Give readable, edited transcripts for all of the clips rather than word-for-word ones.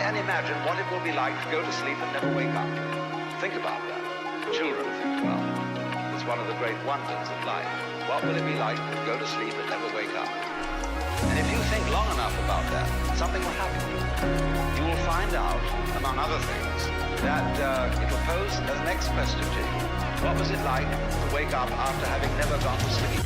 and imagine what it will be like to go to sleep and never wake up. Think about that. Children think about it. It's one of the great wonders of life. What will it be like to go to sleep and never wake up? And if you think long enough about that, something will happen. You will find out, among other things, that it will pose the next question to you. What was it like to wake up after having never gone to sleep?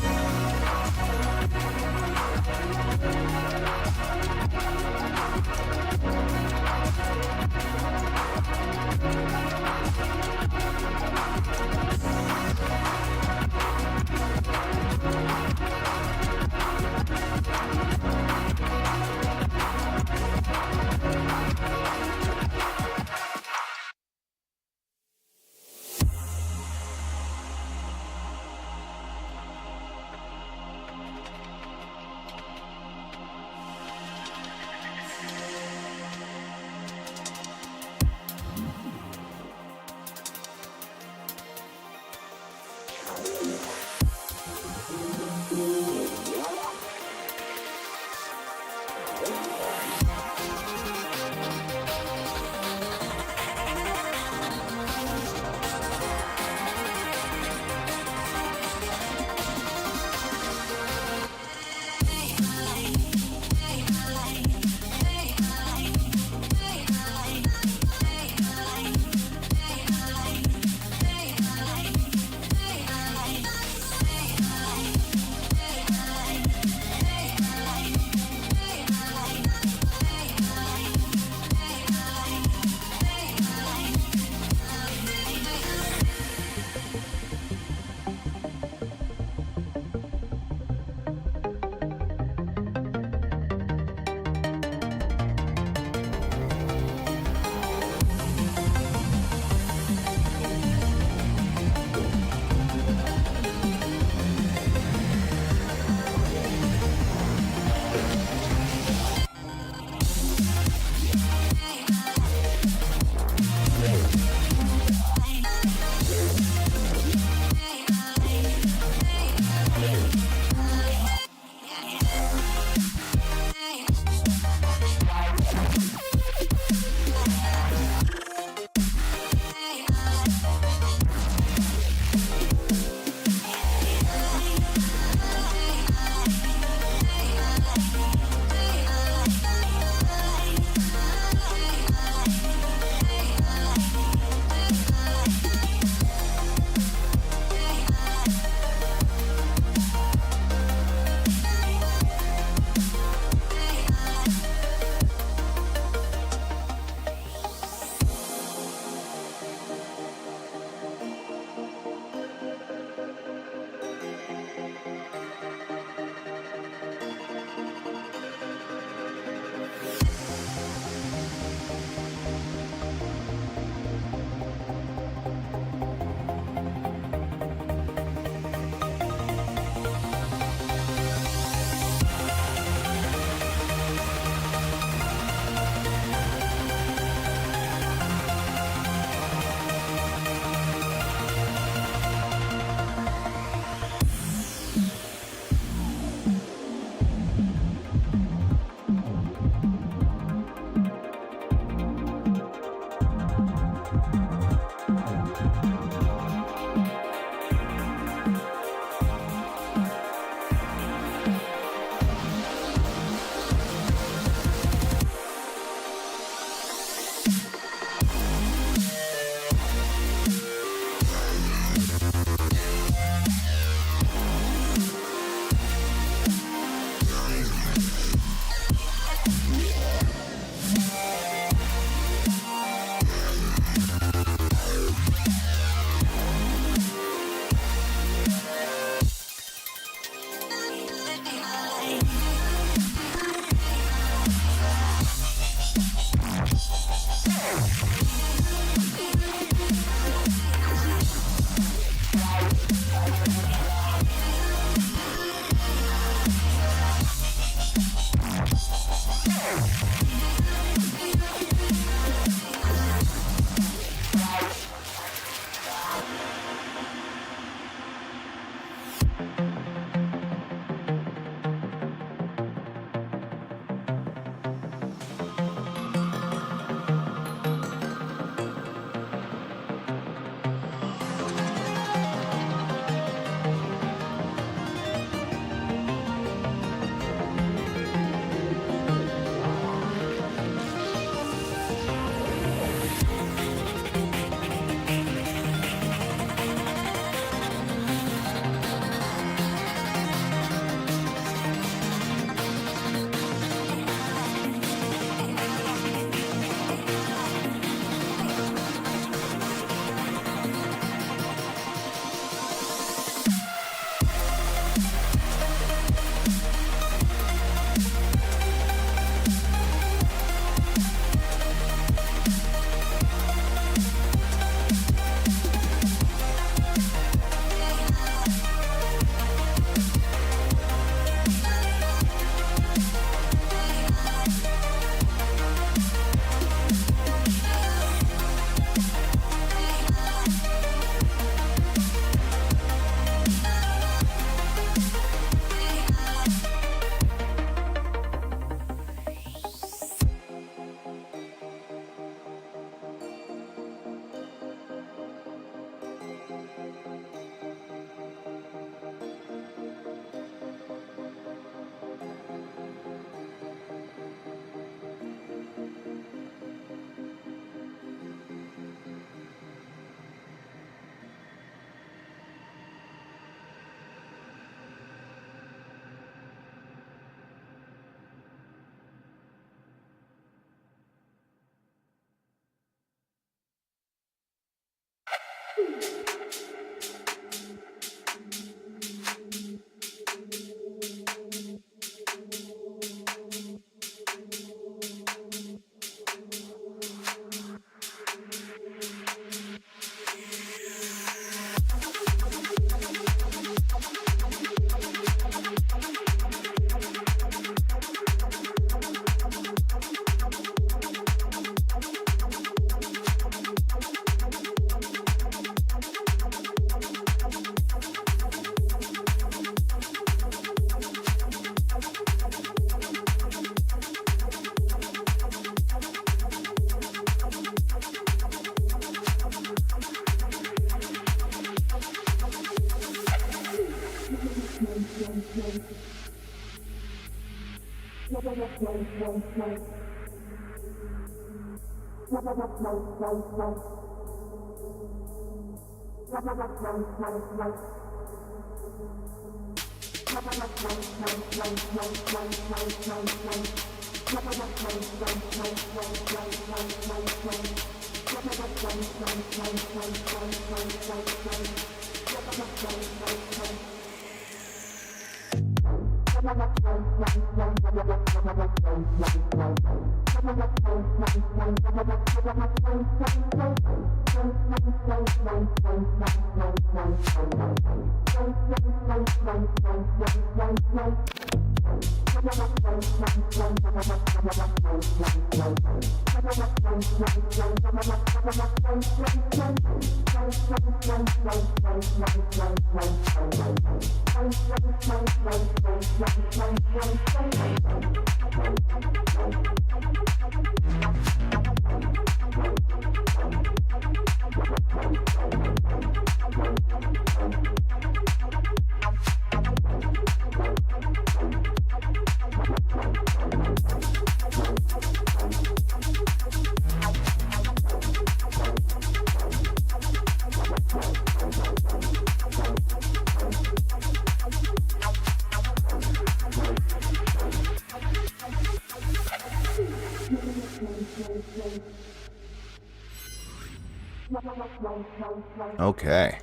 Okay.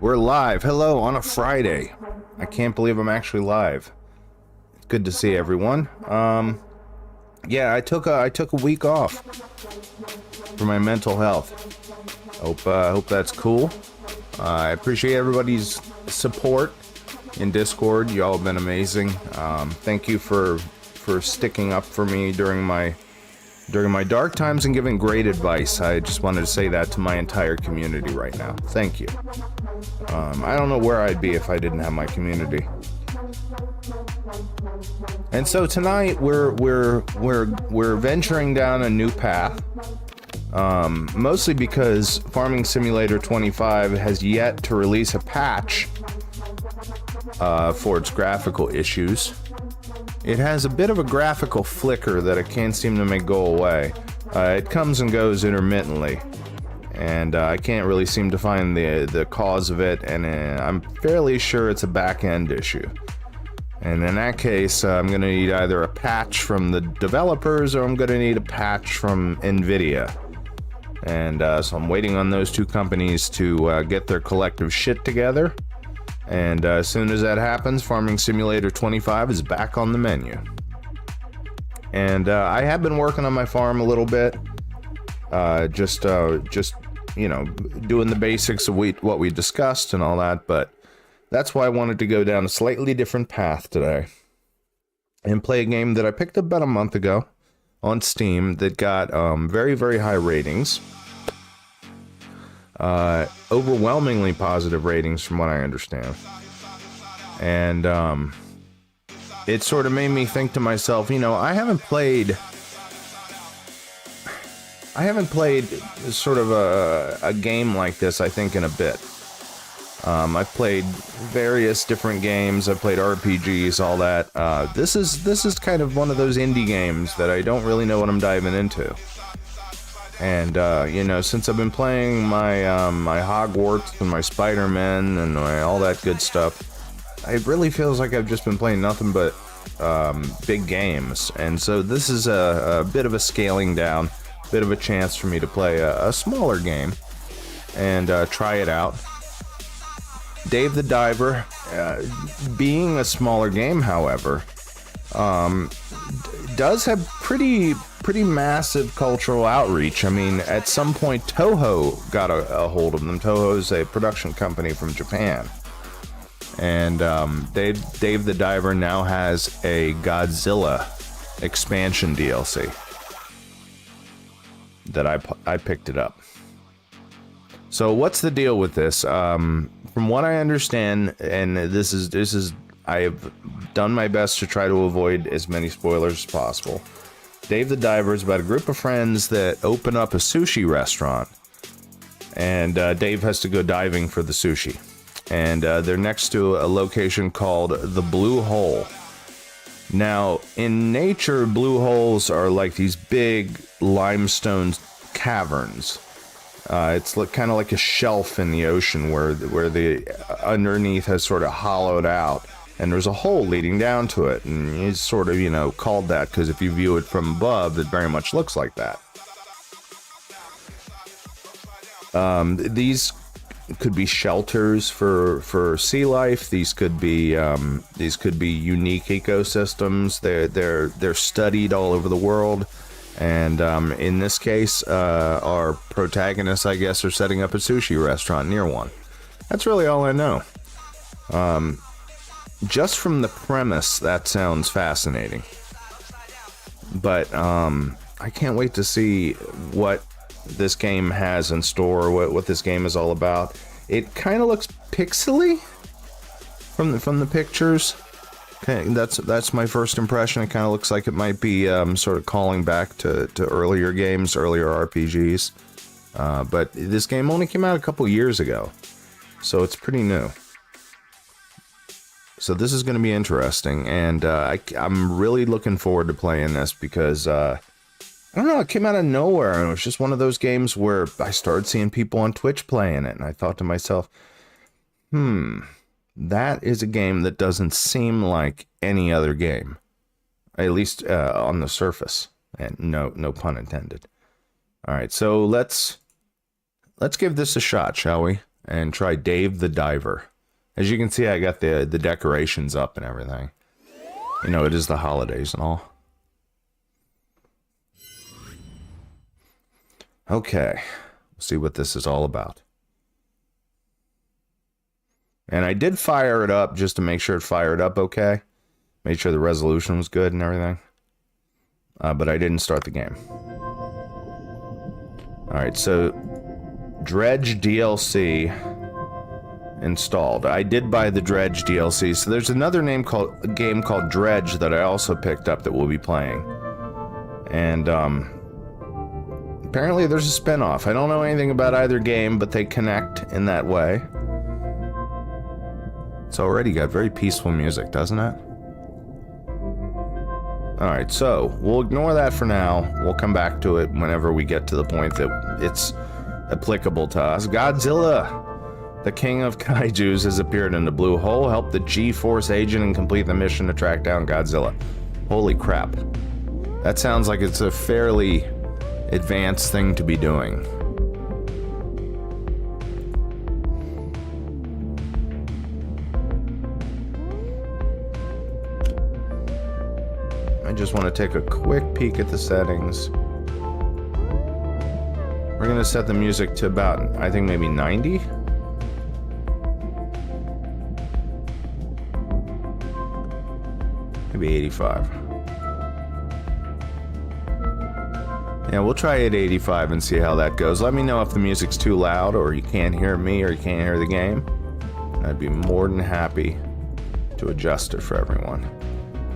We're live. Hello on a Friday. I can't believe I'm actually live. It's good to see everyone. Yeah, I took a week off for my mental health. Hope that's cool. I appreciate everybody's support in Discord. Y'all have been amazing. Thank you for sticking up for me during my dark times and giving great advice. I just wanted to say that to my entire community right now. Thank you. I don't know where I'd be if I didn't have my community. And so tonight we're venturing down a new path. Mostly because Farming Simulator 25 has yet to release a patch for its graphical issues. It has a bit of a graphical flicker that it can't seem to make go away. It comes and goes intermittently, and I can't really seem to find the cause of it, and I'm fairly sure it's a back-end issue. And in that case, I'm going to need either a patch from the developers or I'm going to need a patch from NVIDIA. And so I'm waiting on those two companies to get their collective shit together. And as soon as that happens, Farming Simulator 25 is back on the menu. And I have been working on my farm a little bit. Just you know, doing the basics of what we discussed and all that. But that's why I wanted to go down a slightly different path today. And play a game that I picked up about a month ago on Steam that got very, very high ratings. Overwhelmingly positive ratings from what I understand. And it sort of made me think to myself, you know, I haven't played sort of a game like this, I think, in a bit. I've played various different games. I've played RPGs, all that. This is kind of one of those indie games that I don't really know what I'm diving into. And you know, since I've been playing my my Hogwarts and my Spider-Man and all that good stuff, it really feels like I've just been playing nothing but big games. And so this is a bit of a scaling down, bit of a chance for me to play a smaller game and try it out. Dave the Diver, being a smaller game, however, does have pretty massive cultural outreach. I mean, at some point, Toho got a hold of them. Toho is a production company from Japan. And Dave the Diver now has a Godzilla expansion DLC that I picked it up. So what's the deal with this? From what I understand, and this is I have done my best to try to avoid as many spoilers as possible. Dave the Diver is about a group of friends that open up a sushi restaurant, and Dave has to go diving for the sushi. and they're next to a location called the Blue Hole. Now, in nature, blue holes are like these big limestone caverns. It's kind of like a shelf in the ocean where the underneath has sort of hollowed out, and there's a hole leading down to it, and it's sort of, you know, called that because if you view it from above, it very much looks like that. These could be shelters for sea life. These could be unique ecosystems. They're studied all over the world, and in this case, our protagonists, I guess, are setting up a sushi restaurant near one. That's really all I know. Just from the premise, that sounds fascinating. But I can't wait to see what this game has in store, what this game is all about. It kind of looks pixely from the pictures. Okay, that's my first impression. It kind of looks like it might be sort of calling back to earlier games, earlier RPGs. But this game only came out a couple years ago, so it's pretty new. So this is going to be interesting, and I'm really looking forward to playing this because I don't know, it came out of nowhere, and it was just one of those games where I started seeing people on Twitch playing it, and I thought to myself, that is a game that doesn't seem like any other game, at least on the surface, and no pun intended. All right, so let's give this a shot, shall we? And try Dave the Diver. As you can see, I got the decorations up and everything. You know, it is the holidays and all. Okay, we'll see what this is all about. And I did fire it up just to make sure it fired up okay. Made sure the resolution was good and everything. But I didn't start the game. Alright, so Dredge DLC installed. I did buy the Dredge DLC, so there's another game called Dredge that I also picked up that we'll be playing. And, apparently there's a spin-off. I don't know anything about either game, but they connect in that way. It's already got very peaceful music, doesn't it? Alright, so we'll ignore that for now. We'll come back to it whenever we get to the point that it's applicable to us. Godzilla, the king of kaijus, has appeared in the Blue Hole. Help the G-Force agent and complete the mission to track down Godzilla. Holy crap. That sounds like it's a fairly advanced thing to be doing. I just want to take a quick peek at the settings. We're going to set the music to about, I think maybe 90? Maybe 85. Yeah, we'll try it at 85 and see how that goes. Let me know if the music's too loud or you can't hear me or you can't hear the game. I'd be more than happy to adjust it for everyone.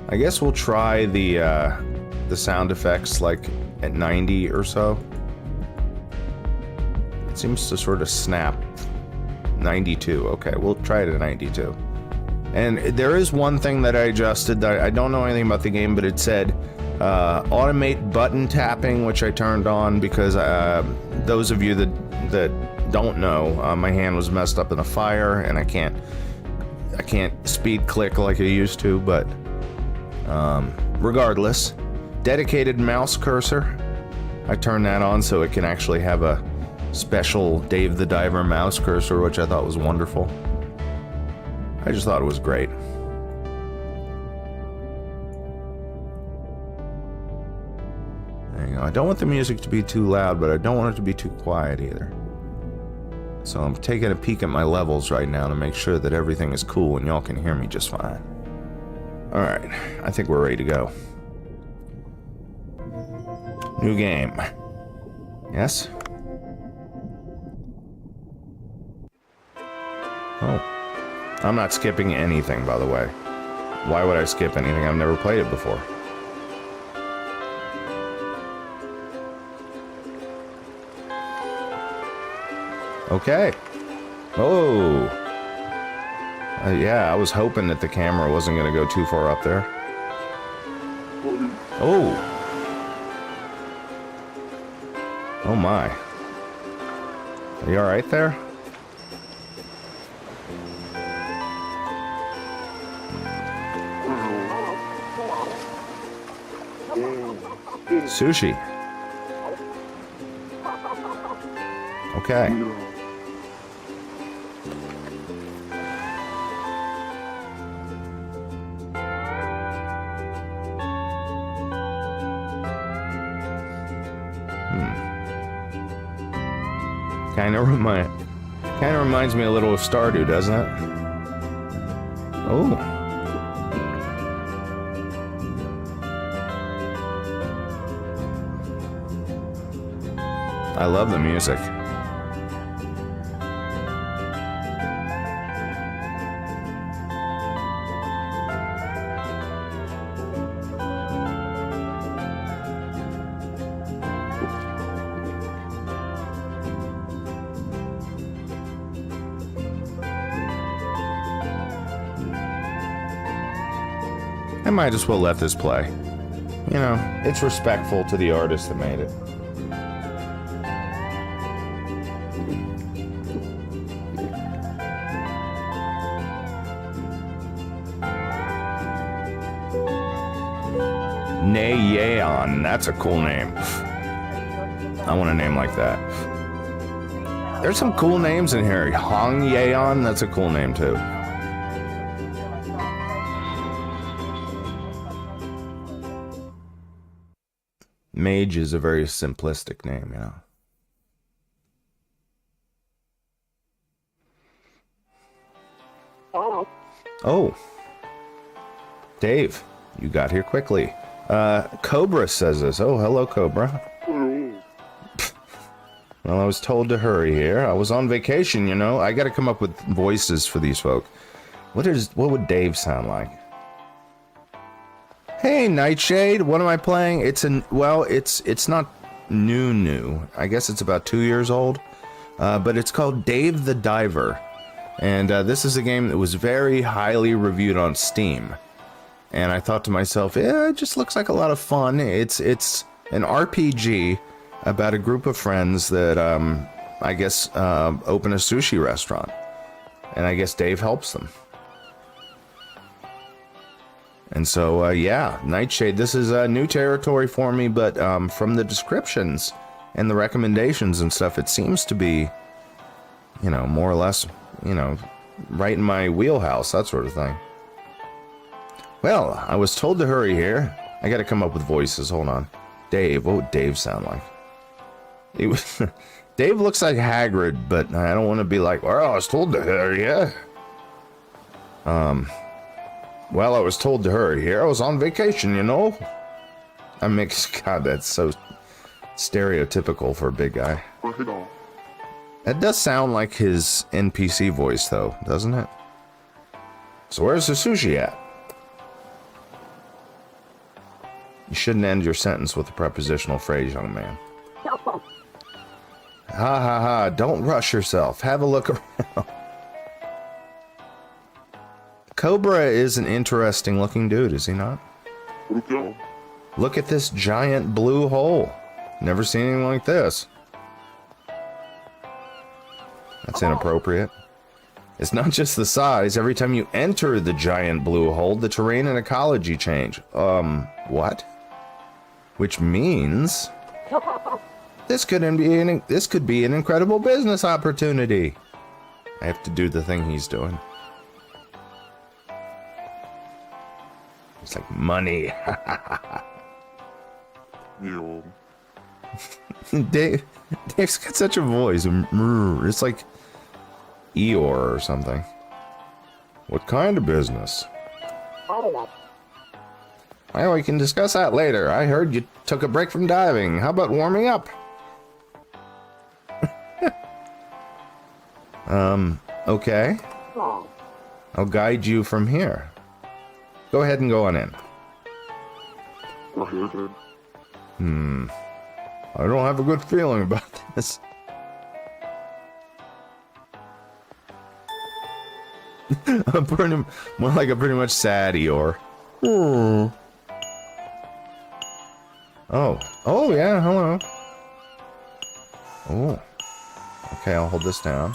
I guess we'll try the sound effects like at 90 or so. It seems to sort of snap. 92. Okay, we'll try it at 92. And there is one thing that I adjusted. I don't know anything about the game, but it said automate button tapping, which I turned on because those of you that don't know, my hand was messed up in a fire, and I can't speed click like I used to. But regardless, dedicated mouse cursor, I turned that on so it can actually have a special Dave the Diver mouse cursor, which I thought was wonderful. I just thought it was great. There you go. I don't want the music to be too loud, but I don't want it to be too quiet either. So I'm taking a peek at my levels right now to make sure that everything is cool and y'all can hear me just fine. Alright, I think we're ready to go. New game. Yes? Oh. I'm not skipping anything, by the way. Why would I skip anything? I've never played it before. Okay. Oh. Yeah, I was hoping that the camera wasn't going to go too far up there. Oh! Oh my. Are you alright there? Sushi. Okay. Kind of reminds me a little of Stardew, doesn't it? Oh. I love the music. I might as well let this play. You know, it's respectful to the artist that made it. Nayeon, that's a cool name. I want a name like that. There's some cool names in here. Hong Yeon, that's a cool name too. Mage is a very simplistic name, you know. Oh. Dave, you got here quickly. Cobra says this. Oh, hello, Cobra. Well, I was told to hurry here. I was on vacation, you know. I gotta come up with voices for these folk. What would Dave sound like? Hey, Nightshade, what am I playing? It's not new. I guess it's about 2 years old. But it's called Dave the Diver. And this is a game that was very highly reviewed on Steam. And I thought to myself, yeah, it just looks like a lot of fun. It's an RPG about a group of friends that, I guess, open a sushi restaurant. And I guess Dave helps them. And so, yeah, Nightshade, this is new territory for me, but from the descriptions and the recommendations and stuff, it seems to be, you know, more or less, you know, right in my wheelhouse, that sort of thing. Well, I was told to hurry here. I gotta come up with voices, hold on. Dave, what would Dave sound like? Dave looks like Hagrid, but I don't want to be like, well, I was told to hurry, yeah. Well, I was told to hurry here. I was on vacation, you know? God, that's so stereotypical for a big guy. That does sound like his NPC voice, though, doesn't it? So where's the sushi at? You shouldn't end your sentence with a prepositional phrase, young man. Ha ha ha, don't rush yourself. Have a look around. Cobra is an interesting looking dude, is he not? Look at this giant blue hole. Never seen anything like this. That's inappropriate. It's not just the size. Every time you enter the giant blue hole, the terrain and ecology change. What? Which means this could be an incredible business opportunity. I have to do the thing he's doing. It's like money. Dave's got such a voice. It's like Eeyore or something. What kind of business? Well, we can discuss that later. I heard you took a break from diving. How about warming up? Okay. I'll guide you from here. Go ahead and go on in. I don't have a good feeling about this. More like a pretty much sad Eeyore. Oh. Oh, yeah, hello. Oh. Okay, I'll hold this down.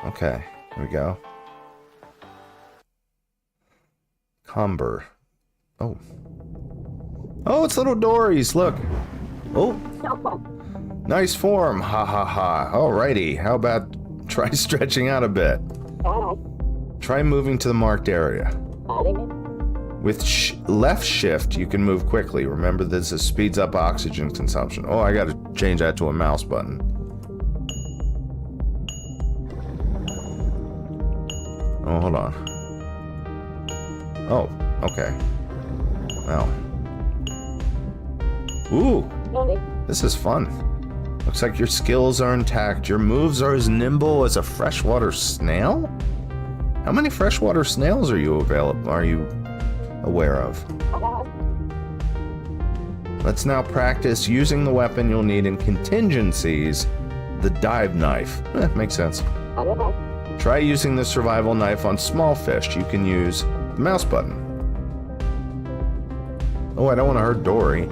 Okay, here we go. Comber. Oh. Oh, it's little Dories, look. Oh. Nice form, ha ha ha. Alrighty, how about try stretching out a bit? Try moving to the marked area. With left shift, you can move quickly. Remember, this speeds up oxygen consumption. Oh, I gotta change that to a mouse button. Oh, hold on. Oh, okay. Wow. Ooh, this is fun. Looks like your skills are intact. Your moves are as nimble as a freshwater snail? How many freshwater snails are you aware of? Let's now practice using the weapon you'll need in contingencies, the dive knife. Makes sense. Try using the survival knife on small fish. You can use the mouse button. Oh, I don't want to hurt Dory.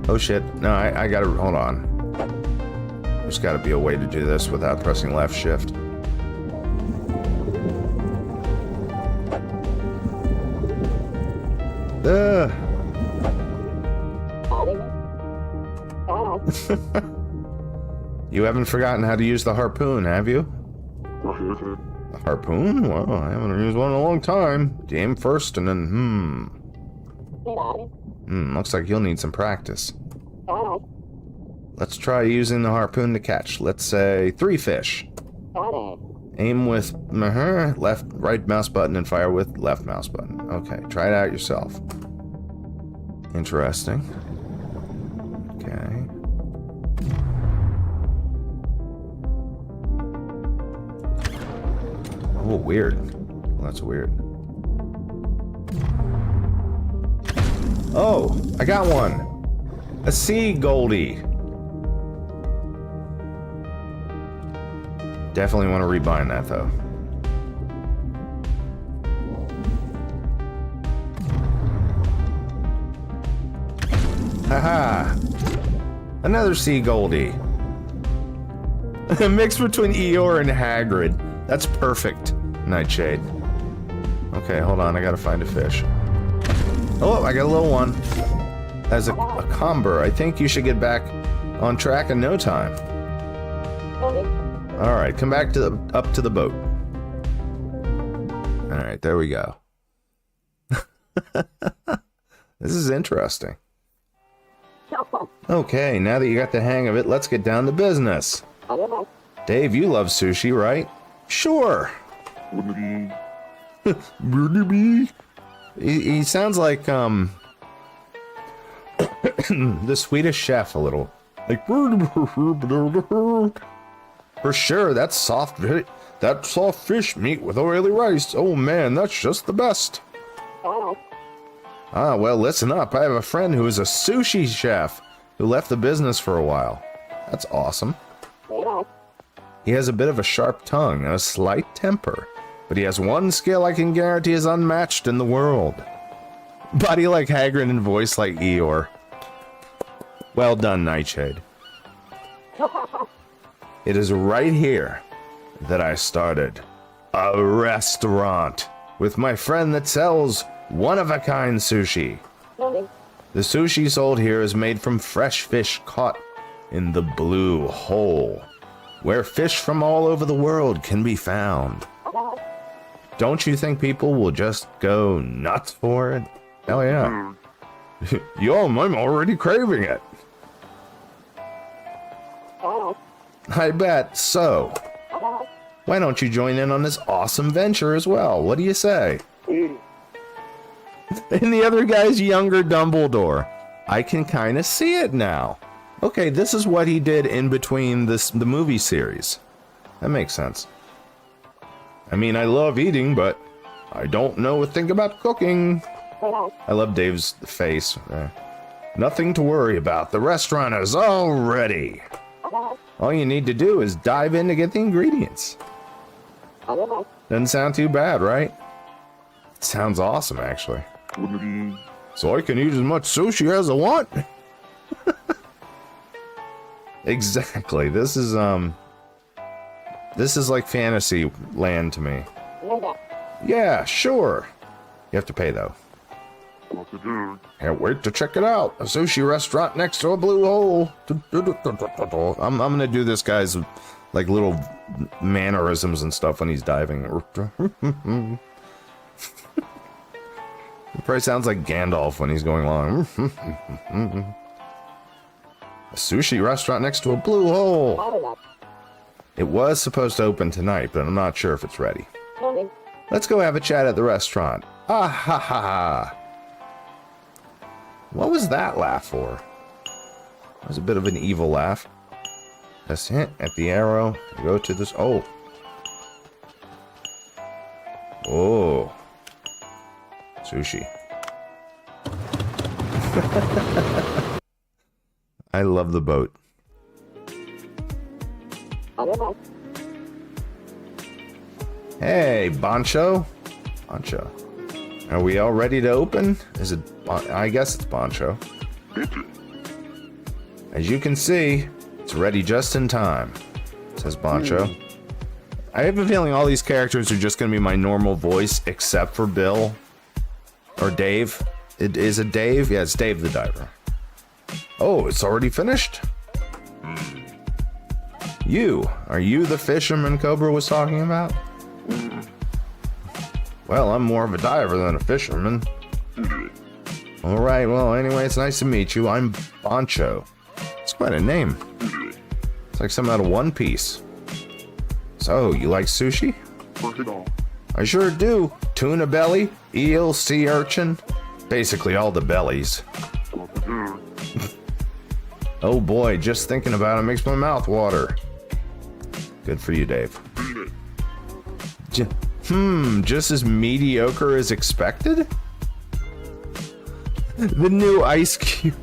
Oh shit, no, I gotta, hold on. There's gotta be a way to do this without pressing left shift. You haven't forgotten how to use the harpoon, have you? A harpoon? Well, I haven't used one in a long time. Aim first and then, looks like you'll need some practice. Let's try using the harpoon to catch, let's say, 3 fish. Aim with right mouse button and fire with left mouse button. Okay, try it out yourself. Interesting. Okay. Oh, weird. Well, that's weird. Oh, I got one. A sea Goldie. Definitely want to rebind that, though. Haha! Another sea Goldie. A mix between Eeyore and Hagrid. That's perfect, Nightshade. Okay, hold on, I gotta find a fish. Oh, I got a little one. As a comber, I think you should get back on track in no time. Alright, come back to up to the boat. Alright, there we go. This is interesting. Okay, now that you got the hang of it, let's get down to business. Dave, you love sushi, right? Sure. He sounds like, the Swedish chef a little. Like, for sure, that soft fish meat with oily rice. Oh man, that's just the best. Ah, well, listen up. I have a friend who is a sushi chef who left the business for a while. That's awesome. He has a bit of a sharp tongue and a slight temper, but he has one skill I can guarantee is unmatched in the world. Body like Hagrid and voice like Eeyore. Well done, Nightshade. It is right here that I started a restaurant with my friend that sells one-of-a-kind sushi. The sushi sold here is made from fresh fish caught in the blue hole, where fish from all over the world can be found. Don't you think people will just go nuts for it? Hell yeah. Yum, I'm already craving it. I bet. So, why don't you join in on this awesome venture as well? What do you say? And the other guy's younger Dumbledore. I can kind of see it now. Okay, this is what he did in between the movie series. That makes sense. I mean, I love eating, but I don't know a thing about cooking. I love Dave's face. Nothing to worry about. The restaurant is all ready. All you need to do is dive in to get the ingredients. Doesn't sound too bad, right? It sounds awesome, actually. So I can eat as much sushi as I want? Exactly. This is like fantasy land to me. Yeah, sure. You have to pay, though. Can't wait to check it out. A sushi restaurant next to a blue hole. I'm gonna do this guy's like little mannerisms and stuff when he's diving. It probably sounds like Gandalf when he's going along. A sushi restaurant next to a blue hole. It was supposed to open tonight, but I'm not sure if it's ready. Let's go have a chat at the restaurant. Ah ha ha ha. What was that laugh for? It was a bit of an evil laugh. Let's hit at the arrow. Go to this. Oh. Oh. Sushi. I love the boat. Hey, Bancho. Bancho. Are we all ready to open? Is it... I guess it's Bancho. As you can see, it's ready just in time, says Bancho. I have a feeling all these characters are just going to be my normal voice, except for Bill. Or Dave. Is it Dave? Yeah, it's Dave the diver. Oh, it's already finished? Are you the fisherman Cobra was talking about? Well, I'm more of a diver than a fisherman. Alright, well, anyway, it's nice to meet you. I'm Bancho. It's quite a name. It's like something out of One Piece. So, you like sushi? I sure do. Tuna belly, eel, sea urchin. Basically all the bellies. Oh boy, just thinking about it makes my mouth water. Good for you, Dave. Just as mediocre as expected? The new Ice Cube.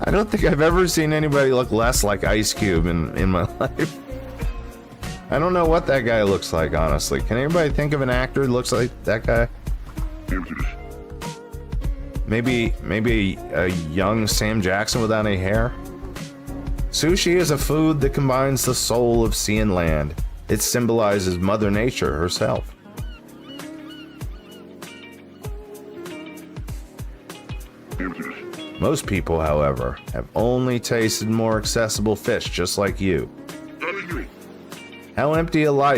I don't think I've ever seen anybody look less like Ice Cube in my life. I don't know what that guy looks like, honestly. Can anybody think of an actor who looks like that guy? Maybe a young Sam Jackson without any hair? Sushi is a food that combines the soul of sea and land. It symbolizes Mother Nature herself. Most people, however, have only tasted more accessible fish just like you. How empty a life